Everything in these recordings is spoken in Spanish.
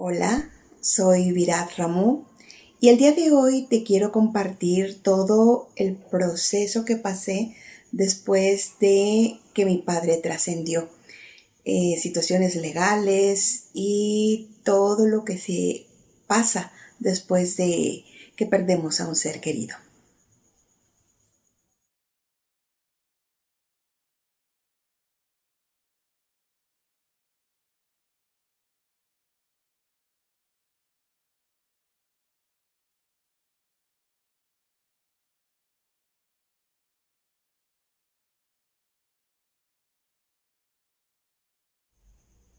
Hola, soy Virat Ramu y el día de hoy te quiero compartir todo el proceso que pasé después de que mi padre trascendió, situaciones legales y todo lo que se pasa después de que perdemos a un ser querido.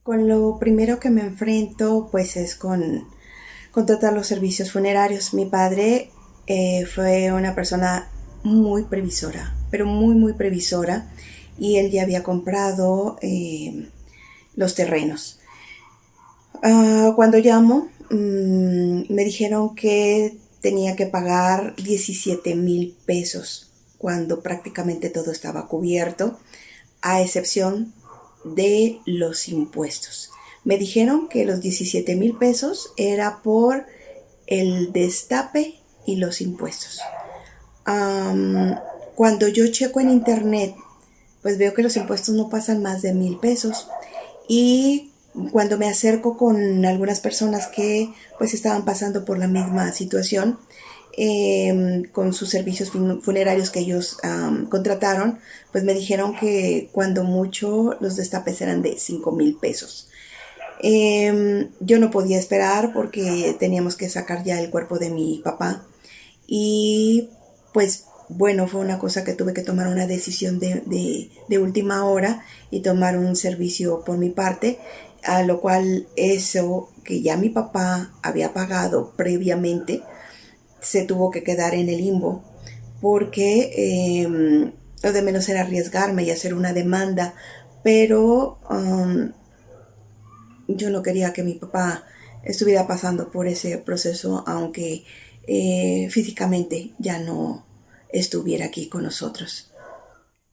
Con lo primero que me enfrento pues es con contratar los servicios funerarios. Mi padre fue una persona muy previsora, pero muy previsora, y él ya había comprado los terrenos. Cuando llamo, me dijeron que tenía que pagar 17,000 pesos, cuando prácticamente todo estaba cubierto, a excepción de los impuestos. Me dijeron que los 17,000 pesos era por el destape y los impuestos. Cuando yo checo en internet, pues veo que los impuestos no pasan más de 1,000 pesos. Y cuando me acerco con algunas personas que pues estaban pasando por la misma situación, con sus servicios funerarios que ellos contrataron, pues me dijeron que cuando mucho los destapes eran de 5,000 pesos. Yo no podía esperar porque teníamos que sacar ya el cuerpo de mi papá. Y pues bueno, fue una cosa que tuve que tomar una decisión de última hora y tomar un servicio por mi parte, a lo cual eso que ya mi papá había pagado previamente se tuvo que quedar en el limbo, porque lo de menos era arriesgarme y hacer una demanda, pero yo no quería que mi papá estuviera pasando por ese proceso, aunque físicamente ya no estuviera aquí con nosotros.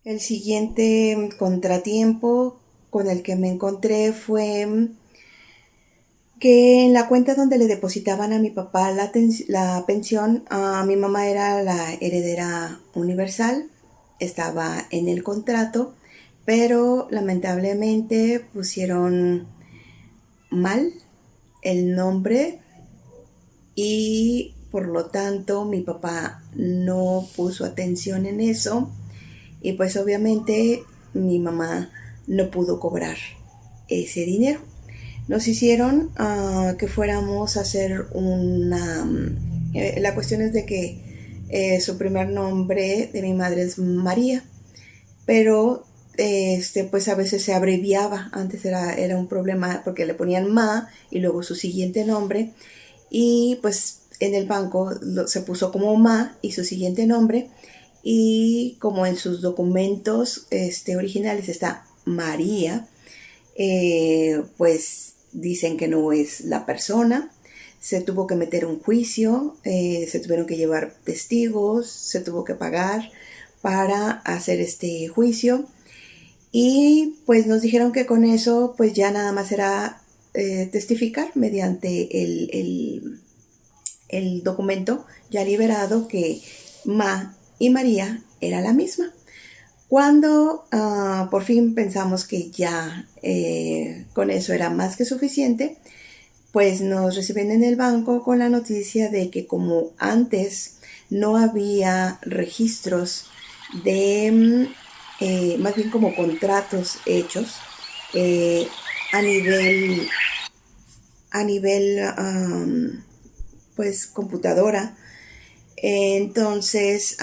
El siguiente contratiempo con el que me encontré fue que en la cuenta donde le depositaban a mi papá la pensión, a mi mamá era la heredera universal, estaba en el contrato, pero lamentablemente pusieron mal el nombre y por lo tanto mi papá no puso atención en eso, y pues obviamente mi mamá no pudo cobrar ese dinero. Nos hicieron que fuéramos a hacer una... la cuestión es de que su primer nombre de mi madre es María, pero pues a veces se abreviaba. Antes era un problema porque le ponían Ma y luego su siguiente nombre, y pues en el banco se puso como Ma y su siguiente nombre, y como en sus documentos originales está María, pues dicen que no es la persona. Se tuvo que meter un juicio, se tuvieron que llevar testigos, se tuvo que pagar para hacer este juicio, y pues nos dijeron que con eso pues ya nada más era testificar mediante el documento ya liberado que Ma y María era la misma. Cuando por fin pensamos que ya con eso era más que suficiente, pues nos reciben en el banco con la noticia de que como antes no había registros de, más bien como contratos hechos eh, a nivel, pues computadora. Entonces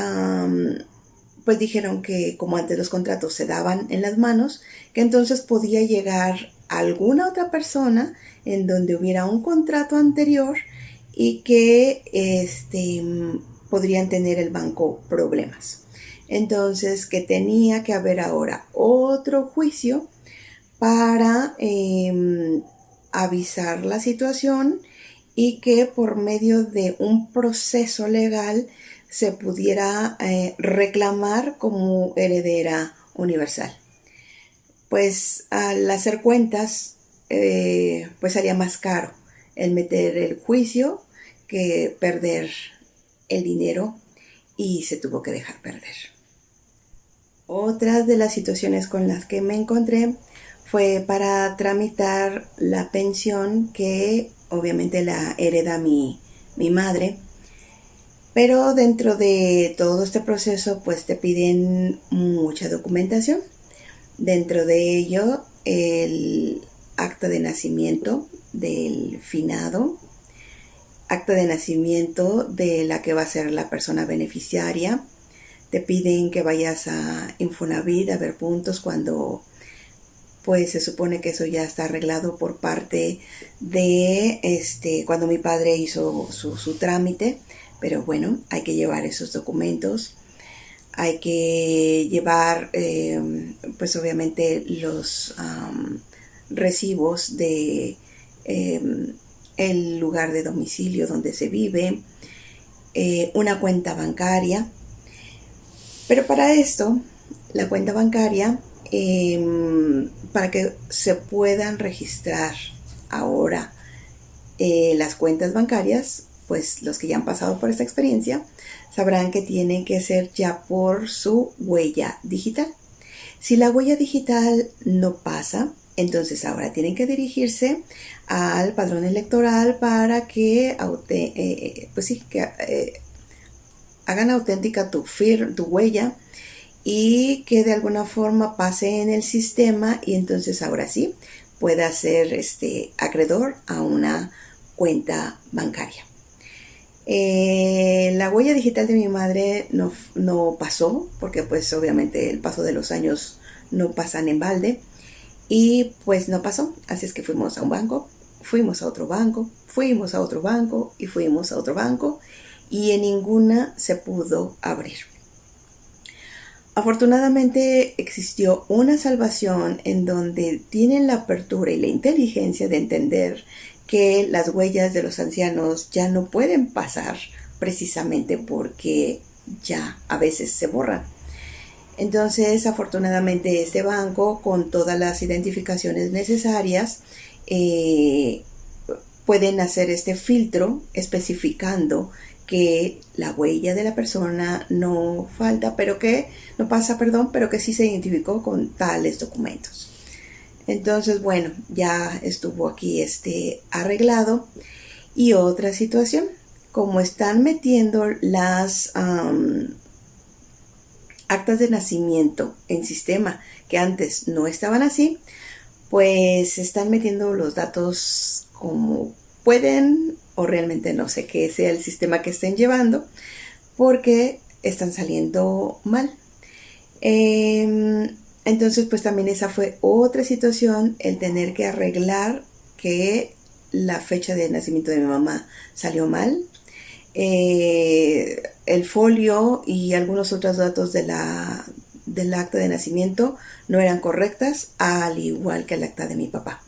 pues dijeron que como antes los contratos se daban en las manos, que entonces podía llegar alguna otra persona en donde hubiera un contrato anterior, y que podrían tener el banco problemas. Entonces que tenía que haber ahora otro juicio para avisar la situación, y que por medio de un proceso legal se pudiera reclamar como heredera universal. Pues al hacer cuentas, pues salía más caro el meter el juicio que perder el dinero, y se tuvo que dejar perder. Otras de las situaciones con las que me encontré fue para tramitar la pensión, que obviamente la hereda mi madre. Pero dentro de todo este proceso pues te piden mucha documentación. Dentro de ello el acta de nacimiento del finado, acta de nacimiento de la que va a ser la persona beneficiaria. Te piden que vayas a Infonavit a ver puntos cuando pues se supone que eso ya está arreglado por parte de cuando mi padre hizo su trámite. Pero bueno, hay que llevar esos documentos, hay que llevar pues obviamente los recibos de el lugar de domicilio donde se vive, una cuenta bancaria. Pero para esto, la cuenta bancaria, para que se puedan registrar ahora las cuentas bancarias, pues los que ya han pasado por esta experiencia sabrán que tienen que ser ya por su huella digital. Si la huella digital no pasa, entonces ahora tienen que dirigirse al padrón electoral para que hagan auténtica tu huella, y que de alguna forma pase en el sistema, y entonces ahora sí pueda ser acreedor a una cuenta bancaria. La huella digital de mi madre no pasó, porque pues obviamente el paso de los años no pasan en balde, y pues no pasó. Así es que fuimos a un banco, fuimos a otro banco, fuimos a otro banco y fuimos a otro banco, y en ninguna se pudo abrir. Afortunadamente existió una salvación en donde tienen la apertura y la inteligencia de entender que las huellas de los ancianos ya no pueden pasar, precisamente porque ya a veces se borran. Entonces, afortunadamente, este banco, con todas las identificaciones necesarias, pueden hacer este filtro especificando que la huella de la persona no falta, pero que no pasa, pero que sí se identificó con tales documentos. Entonces, bueno, ya estuvo aquí arreglado. Y otra situación, como están metiendo las actas de nacimiento en sistema, que antes no estaban así, pues están metiendo los datos como pueden, o realmente no sé qué sea el sistema que estén llevando, porque están saliendo mal. Entonces, pues también esa fue otra situación, el tener que arreglar que la fecha de nacimiento de mi mamá salió mal. El folio y algunos otros datos del acta de nacimiento no eran correctas, al igual que el acta de mi papá.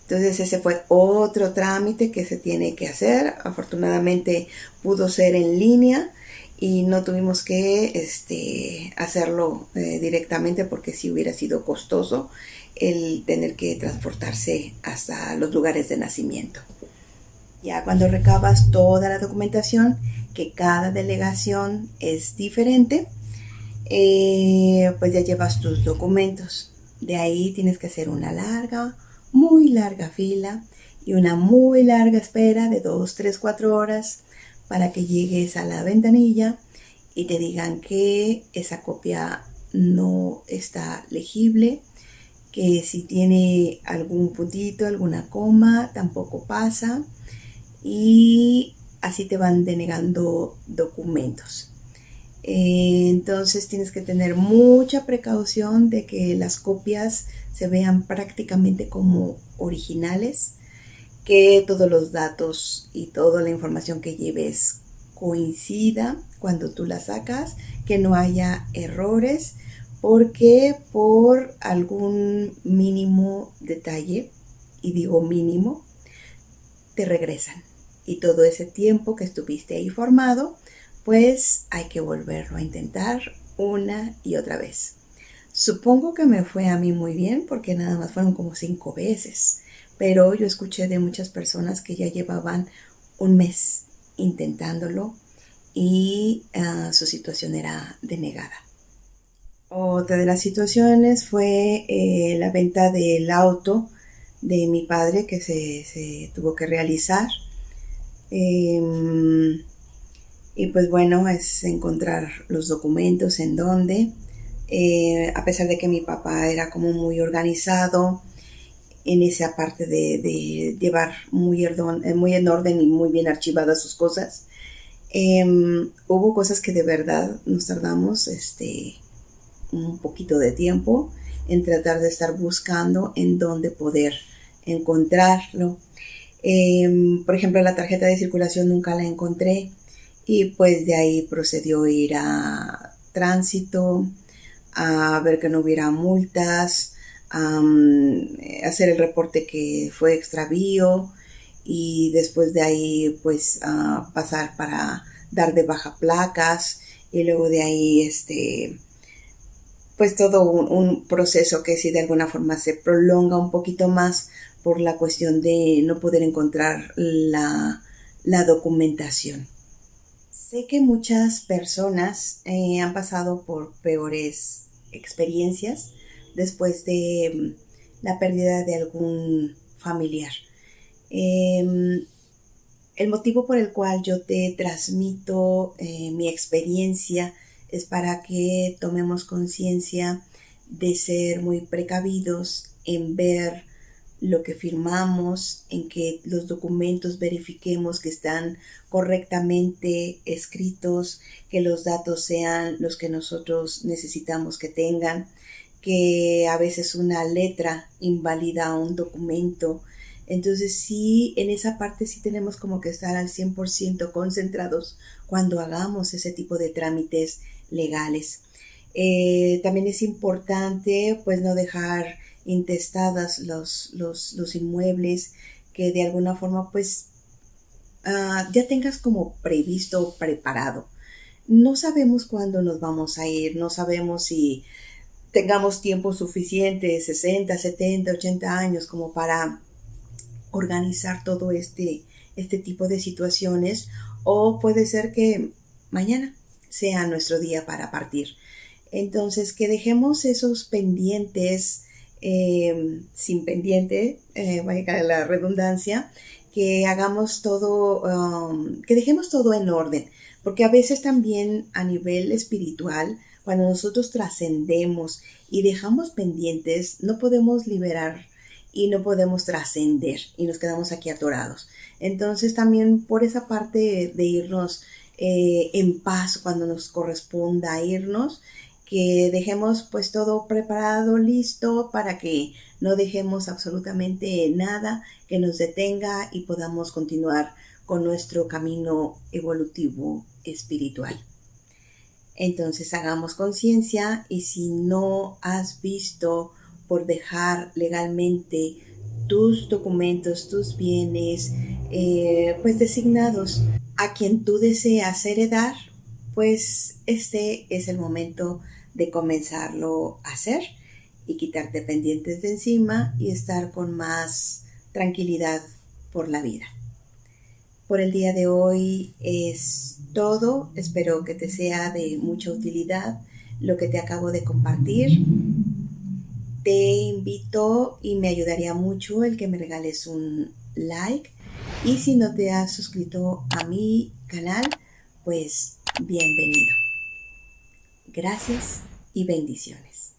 Entonces ese fue otro trámite que se tiene que hacer. Afortunadamente pudo ser en línea y no tuvimos que hacerlo directamente, porque sí hubiera sido costoso el tener que transportarse hasta los lugares de nacimiento. Ya cuando recabas toda la documentación, que cada delegación es diferente, pues ya llevas tus documentos. De ahí tienes que hacer una muy larga fila y una muy larga espera de 2, 3, 4 horas para que llegues a la ventanilla y te digan que esa copia no está legible, que si tiene algún puntito, alguna coma, tampoco pasa, y así te van denegando documentos. Entonces tienes que tener mucha precaución de que las copias se vean prácticamente como originales, que todos los datos y toda la información que lleves coincida cuando tú la sacas, que no haya errores, porque por algún mínimo detalle, y digo mínimo, te regresan. Y todo ese tiempo que estuviste ahí formado, pues hay que volverlo a intentar una y otra vez. Supongo que me fue a mí muy bien, porque nada más fueron como 5 veces, pero yo escuché de muchas personas que ya llevaban un mes intentándolo y su situación era denegada. Otra de las situaciones fue la venta del auto de mi padre que se tuvo que realizar. Y pues bueno, es encontrar los documentos en dónde. A pesar de que mi papá era como muy organizado en esa parte de llevar muy en orden y muy bien archivadas sus cosas, hubo cosas que de verdad nos tardamos un poquito de tiempo en tratar de estar buscando en dónde poder encontrarlo. Por ejemplo, la tarjeta de circulación nunca la encontré y pues de ahí procedió a ir a tránsito, a ver que no hubiera multas, hacer el reporte que fue extravío y después de ahí pues pasar para dar de baja placas y luego de ahí pues todo un proceso que si de alguna forma se prolonga un poquito más por la cuestión de no poder encontrar la documentación. Sé que muchas personas han pasado por peores experiencias después de la pérdida de algún familiar. El motivo por el cual yo te transmito mi experiencia es para que tomemos conciencia de ser muy precavidos en ver lo que firmamos, en que los documentos verifiquemos que están correctamente escritos, que los datos sean los que nosotros necesitamos que tengan, que a veces una letra invalida un documento. Entonces sí, en esa parte sí tenemos como que estar al 100% concentrados cuando hagamos ese tipo de trámites legales. También es importante pues no dejar intestadas los inmuebles, que de alguna forma pues ya tengas como previsto, preparado. No sabemos cuándo nos vamos a ir, no sabemos si tengamos tiempo suficiente, 60, 70, 80 años como para organizar todo este tipo de situaciones, o puede ser que mañana sea nuestro día para partir. Entonces, que dejemos esos pendientes sin pendiente, vaya la redundancia, que hagamos todo, que dejemos todo en orden, porque a veces también a nivel espiritual, cuando nosotros trascendemos y dejamos pendientes, no podemos liberar y no podemos trascender y nos quedamos aquí atorados. Entonces también por esa parte de irnos en paz cuando nos corresponda irnos, que dejemos pues todo preparado, listo, para que no dejemos absolutamente nada que nos detenga y podamos continuar con nuestro camino evolutivo espiritual. Entonces hagamos conciencia, y si no has visto por dejar legalmente tus documentos, tus bienes, pues designados a quien tú deseas heredar, pues este es el momento de comenzarlo a hacer y quitarte pendientes de encima y estar con más tranquilidad por la vida. Por el día de hoy es todo. Espero que te sea de mucha utilidad lo que te acabo de compartir. Te invito y me ayudaría mucho el que me regales un like. Y si no te has suscrito a mi canal, pues bienvenido. Gracias y bendiciones.